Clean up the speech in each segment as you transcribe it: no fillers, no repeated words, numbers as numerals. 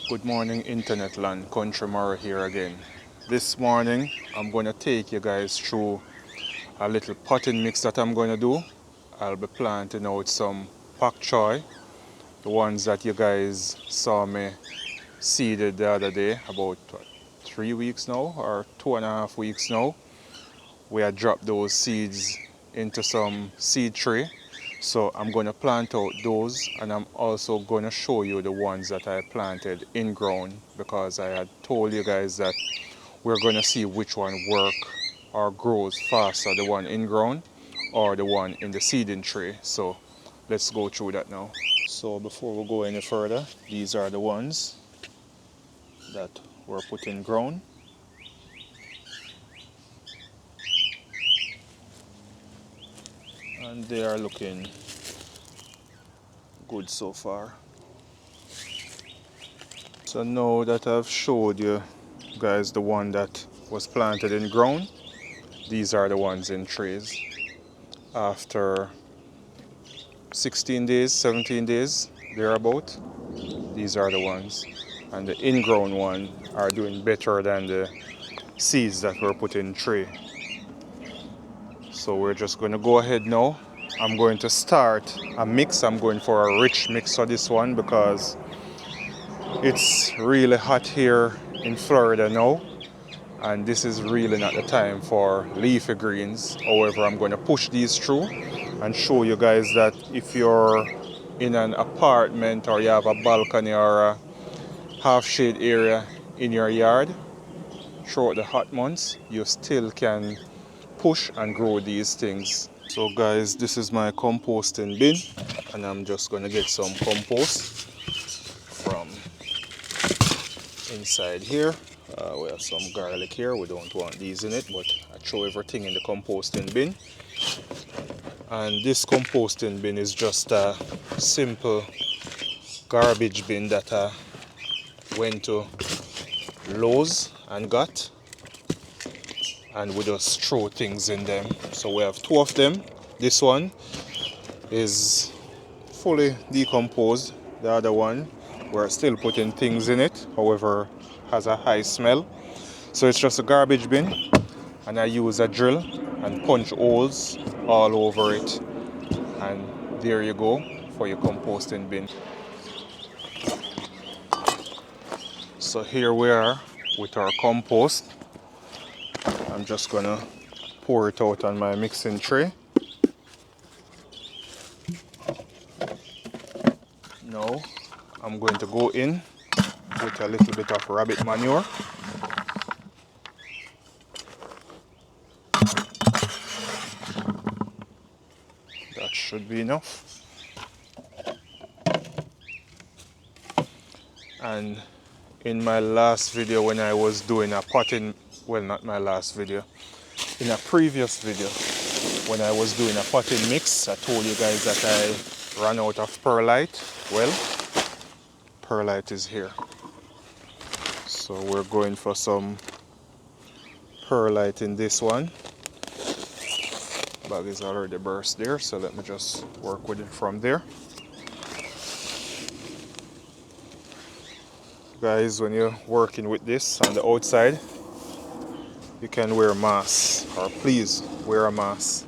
Good morning, internet land. Country Marro here again. This morning I'm going to take you guys through a little potting mix that I'm going to do. I'll be planting out some Pak Choi, the ones that you guys saw me seeded the other day, about 3 weeks now or 2.5 weeks now. We had dropped those seeds into some seed tray. So I'm going to plant out those, and I'm also going to show you the ones that I planted in ground, because I had told you guys that we're going to see which one work or grows faster, the one in ground or the one in the seeding tray. So let's go through that now. So before we go any further, these are the ones that were put in ground. And they are looking good so far. So now that I've showed you guys the one that was planted in ground, these are the ones in trays. After 16 days, 17 days, thereabout, these are the ones. And the in-ground one are doing better than the seeds that were put in tray. So we're just going to go ahead now. I'm going to start a mix. I'm going for a rich mix for this one because it's really hot here in Florida now, and this is really not the time for leafy greens. However, I'm going to push these through and show you guys that if you're in an apartment or you have a balcony or a half shade area in your yard throughout the hot months, you still can push and grow these things. So guys, this is my composting bin, and I'm just going to get some compost from inside here. We have some garlic here. We don't want these in it, but I throw everything in the composting bin. And this composting bin is just a simple garbage bin that I went to Lowe's and got, and we just throw things in them. So we have two of them. This one is fully decomposed. The other one, we're still putting things in it, however has a high smell. So it's just a garbage bin, and I use a drill and punch holes all over it, and there you go for your composting bin. So here we are with our compost. I'm just gonna pour it out on my mixing tray. Now I'm going to go in with a little bit of rabbit manure. That should be enough. And in my last video when I was doing a potting, well, not my last video, in a previous video when I was doing a potting mix, I told you guys that I ran out of perlite. Well, perlite is here. So we're going for some perlite in this one. Bag is already burst there, so let me just work with it from there. Guys, when you're working with this on the outside, you can wear a mask, or please wear a mask.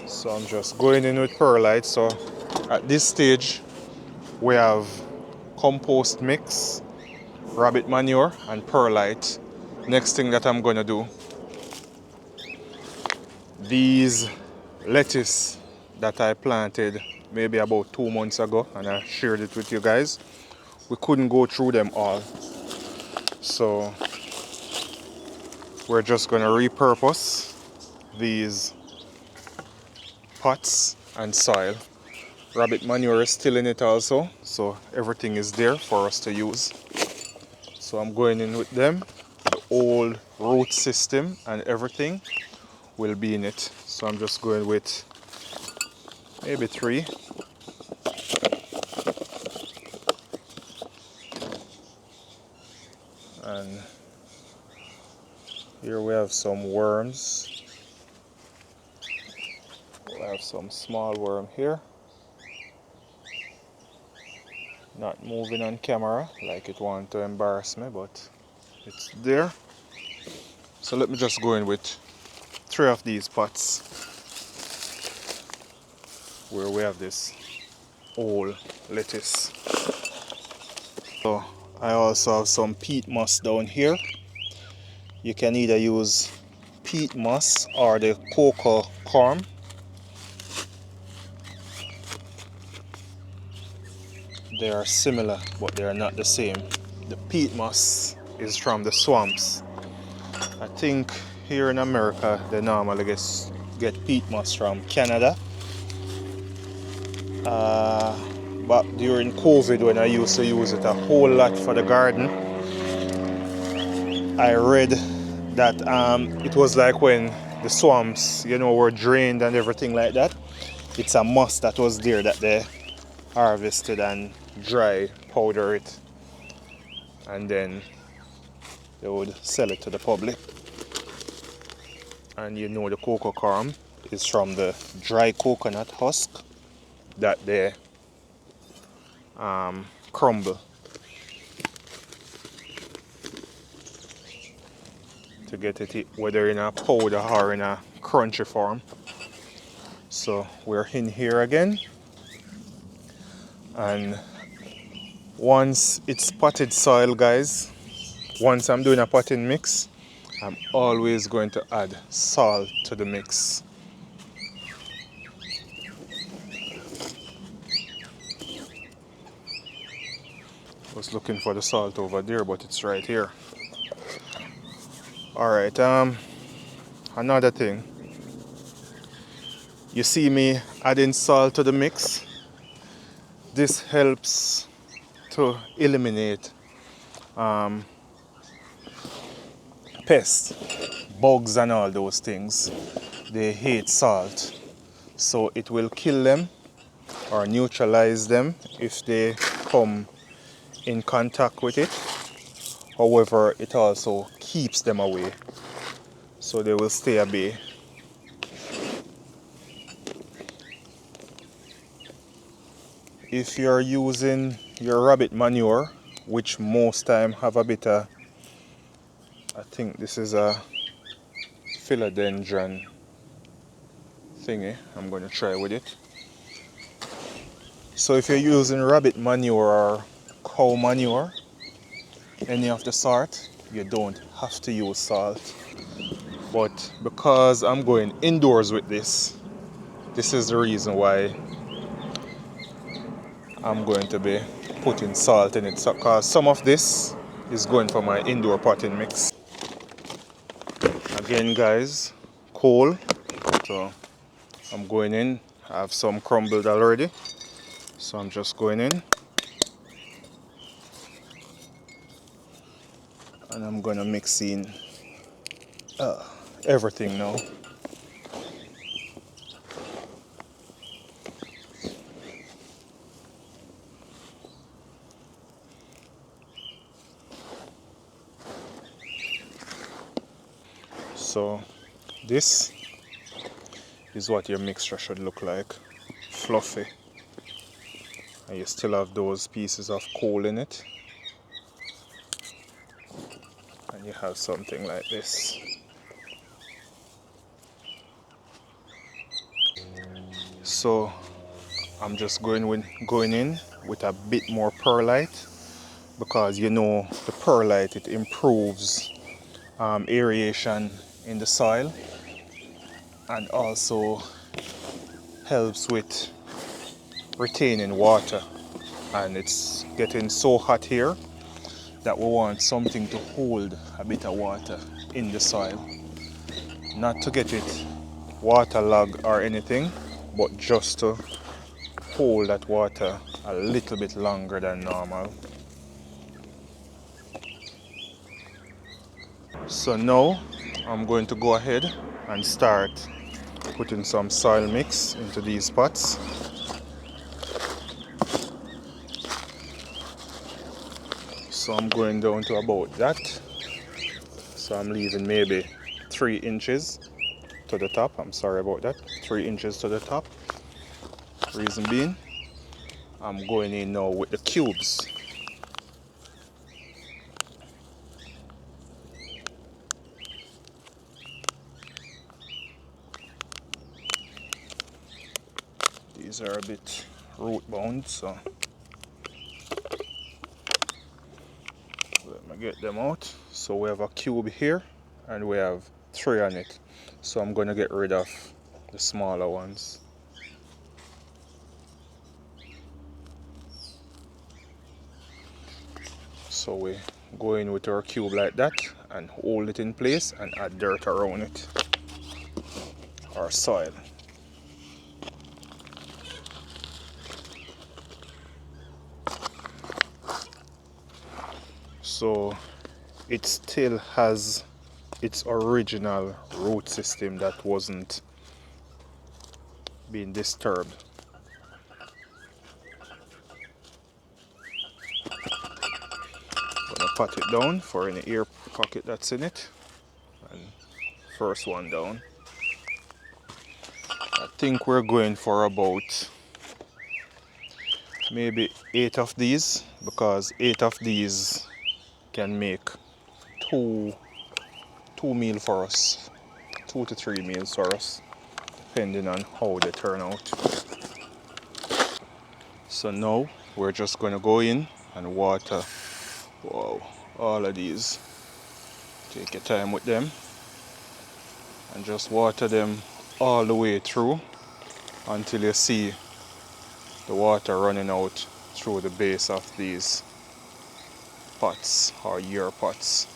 So I'm just going in with perlite. So at this stage we have compost mix, rabbit manure and perlite. Next thing that I'm going to do, these lettuce that I planted maybe about 2 months ago, and I shared it with you guys, we couldn't go through them all, so we're just going to repurpose these pots and soil. Rabbit manure is still in it also, so everything is there for us to use. So I'm going in with them. The old root system and everything will be in it. So I'm just going with maybe 3. And here we have some worms. We'll have some small worm here. Not moving on camera like it wants to embarrass me, but it's there. So let me just go in with 3 of these pots where we have this old lettuce. So I also have some peat moss down here. You can either use peat moss or the cocoa corm. They are similar, but they are not the same. The peat moss is from the swamps. I think here in America they normally get peat moss from Canada. But during COVID, when I used to use it a whole lot for the garden, I read that it was like when the swamps, were drained and everything like that. It's a moss that was there that they harvested and dry powder it, and then they would sell it to the public. And the cocoa corm is from the dry coconut husk that they crumble to get it, whether in a powder or in a crunchy form. So we're in here again, and once it's potted soil, guys, once I'm doing a potting mix, I'm always going to add salt to the mix. I was looking for the salt over there, but it's right here. Alright, another thing. You see me adding salt to the mix? This helps to eliminate pests, bugs and all those things. They hate salt. So it will kill them or neutralize them if they come in contact with it. However, it also keeps them away, so they will stay at bay. If you're using your rabbit manure, which most time have a bit of, I think this is a philodendron thingy, I'm going to try with it. So if you're using rabbit manure or cow manure, any of the sort, you don't have to use salt. But because I'm going indoors with this is the reason why I'm going to be putting salt in it, because some of this is going for my indoor potting mix. Again, guys, coal. So I'm going in. I have some crumbled already, so I'm just going in and I'm gonna mix in everything now. So this is what your mixture should look like. Fluffy. And you still have those pieces of coal in it. And you have something like this. So I'm just going in with a bit more perlite, because the perlite, it improves aeration in the soil and also helps with retaining water. And it's getting so hot here that we want something to hold a bit of water in the soil, not to get it waterlogged or anything, but just to hold that water a little bit longer than normal. So now I'm going to go ahead and start putting some soil mix into these pots. So I'm going down to about that. So I'm leaving maybe 3 inches to the top. I'm sorry about that. 3 inches to the top. Reason being, I'm going in now with the cubes. These are a bit root bound, so let me get them out. So we have a cube here and we have 3 on it. So I'm going to get rid of the smaller ones. So we go in with our cube like that and hold it in place and add dirt around it, or soil. So it still has its original root system that wasn't being disturbed. Gonna pat it down for any air pocket that's in it, and first one down. I think we're going for about maybe 8 of these, because 8 of these can make two meals for us, 2 to 3 meals for us, depending on how they turn out. So now we're just going to go in and water, wow, all of these. Take your time with them and just water them all the way through until you see the water running out through the base of these pots or your pots.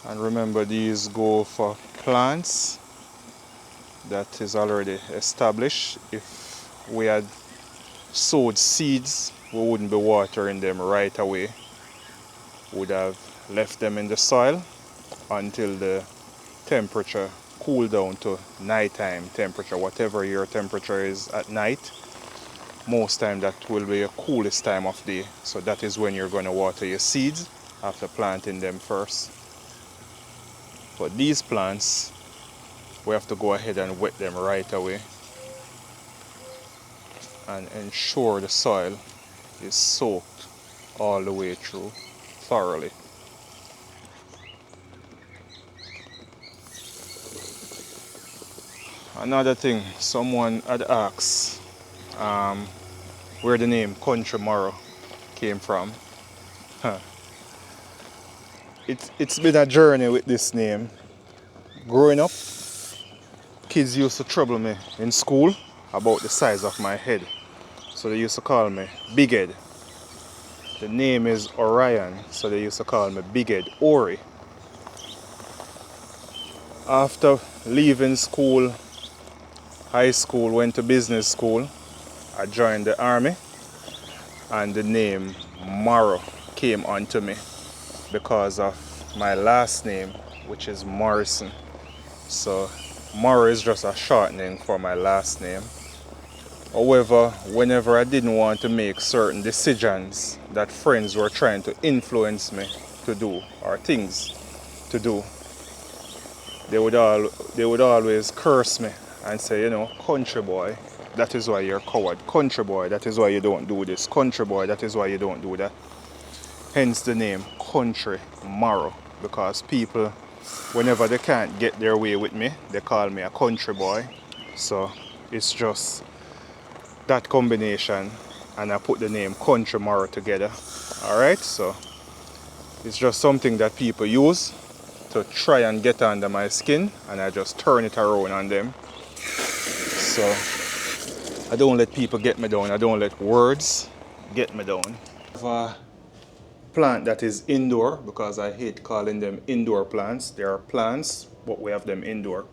And remember, these go for plants that is already established. If we had sowed seeds, we wouldn't be watering them right away. Would have left them in the soil until the temperature cool down to nighttime temperature, whatever your temperature is at night. Most time that will be your coolest time of day. So that is when you're going to water your seeds after planting them first. But these plants, we have to go ahead and wet them right away and ensure the soil is soaked all the way through thoroughly. Another thing, someone had asked where the name Country Marro came from. It's been a journey with this name. Growing up, kids used to trouble me in school about the size of my head. So they used to call me Big Head. The name is Orion, so they used to call me Big Head Ori. After leaving school, high school, went to business school, I joined the army, and the name Marro came onto me because of my last name, which is Morrison. So Marro is just a shortening for my last name. However, whenever I didn't want to make certain decisions that friends were trying to influence me to do, or things to do, they would always curse me and say, you know, country boy, that is why you're a coward. Country boy, that is why you don't do this. Country boy, that is why you don't do that. Hence the name Country Marro, because people, whenever they can't get their way with me, they call me a country boy. So it's just that combination, and I put the name Country Marro together. Alright, so it's just something that people use to try and get under my skin, and I just turn it around on them. So I don't let people get me down. I don't let words get me down. I have a plant that is indoor, because I hate calling them indoor plants. They are plants, but we have them indoor.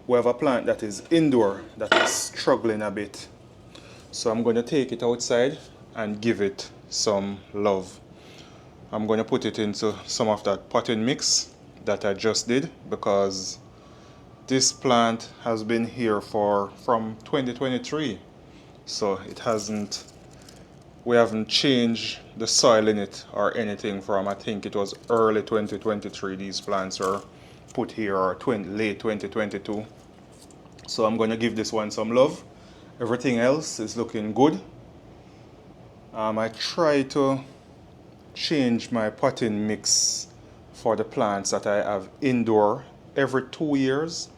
We have a plant that is indoor that is struggling a bit. So I'm going to take it outside and give it some love. I'm going to put it into some of that potting mix that I just did, because this plant has been here from 2023. So it hasn't we haven't changed the soil in it or anything from, I think it was early 2023 these plants are put here, or late 2022. So I'm going to give this one some love. Everything else is looking good. I try to change my potting mix for the plants that I have indoor every 2 years.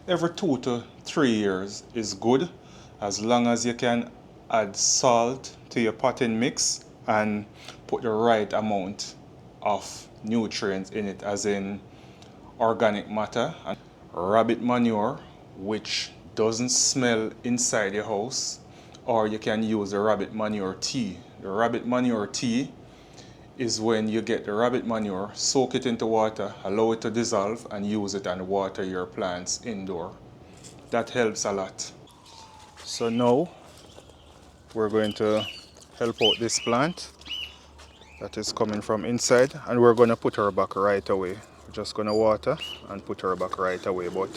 Every 2 to 3 years is good, as long as you can add salt to your potting mix and put the right amount of nutrients in it, as in organic matter and rabbit manure, which doesn't smell inside your house, or you can use the rabbit manure tea. The rabbit manure tea is when you get the rabbit manure, soak it into water, allow it to dissolve, and use it and water your plants indoor. That helps a lot. So now we're going to help out this plant that is coming from inside, and we're going to put her back right away. We're just going to water and put her back right away, but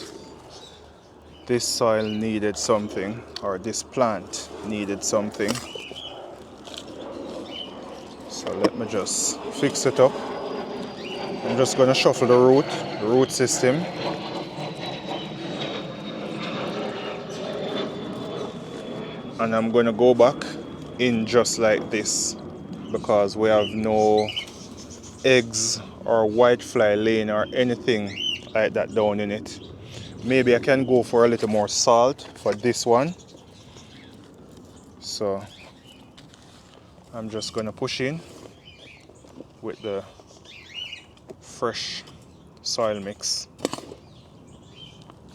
this soil needed something, or this plant needed something. So let me just fix it up. I'm just going to shuffle the root system. And I'm going to go back in just like this, because we have no eggs or whitefly laying or anything like that down in it. Maybe I can go for a little more salt for this one. So I'm just going to push in with the fresh soil mix.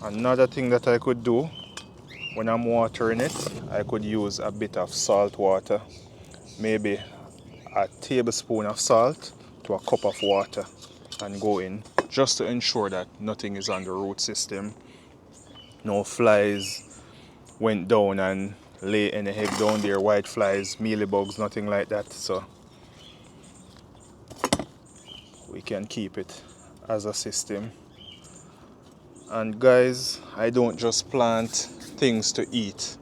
Another thing that I could do when I'm watering it, I could use a bit of salt water, maybe a tablespoon of salt to a cup of water, and go in, just to ensure that nothing is on the root system. No flies went down and lay any egg down there, white flies, mealybugs, nothing like that. So we can keep it as a system. And guys, I don't just plant things to eat.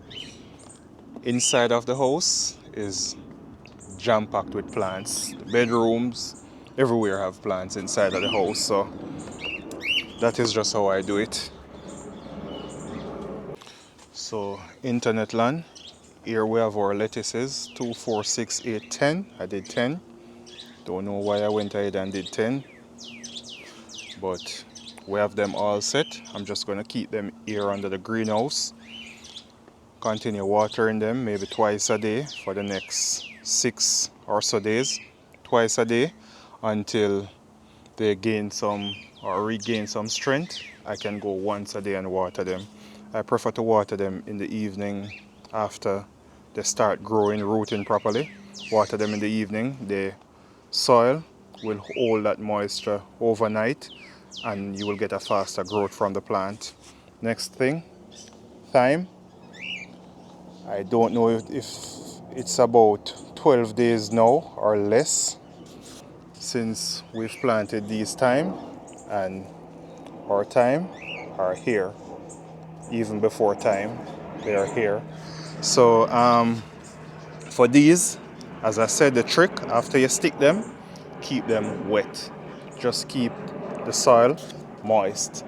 Inside of the house is jam-packed with plants. The bedrooms, everywhere have plants inside of the house, so that is just how I do it. So internet land, here we have our lettuces, 2, 4, 6, 8, 10. I did 10. Don't know why I went ahead and did 10, but we have them all set. I'm just going to keep them here under the greenhouse. Continue watering them maybe twice a day for the next 6 or so days. Twice a day until they gain some or regain some strength. I can go once a day and water them. I prefer to water them in the evening after they start growing, rooting properly. Water them in the evening. The soil will hold that moisture overnight, and you will get a faster growth from the plant. Next thing, thyme. I don't know if it's about 12 days now or less since we've planted these thyme, and our thyme are here. Even before thyme, they are here. So for these, as I said, the trick, after you stick them, keep them wet. Just keep the soil moist,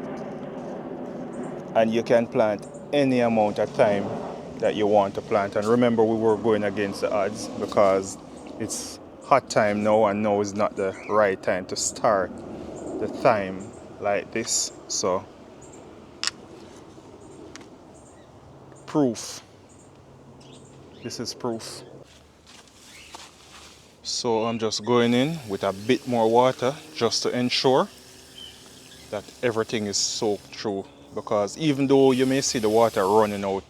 and you can plant any amount of thyme that you want to plant. And remember, we were going against the odds because it's hot time now, and now is not the right time to start the thyme like this. So proof. This is proof. So I'm just going in with a bit more water just to ensure that everything is soaked through, because even though you may see the water running out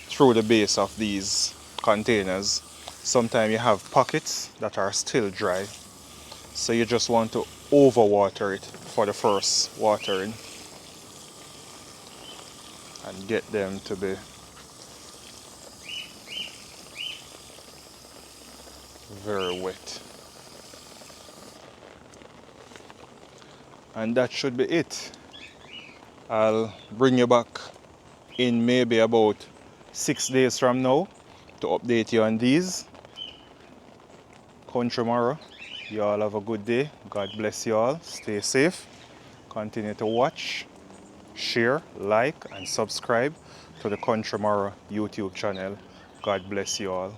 through the base of these containers, sometimes you have pockets that are still dry. So you just want to overwater it for the first watering and get them to be very wet. And that should be it. I'll bring you back in maybe about 6 days from now to update you on these. Country Marro. You all have a good day. God bless you all. Stay safe. Continue to watch, share, like, and subscribe to the Country Marro YouTube channel. God bless you all.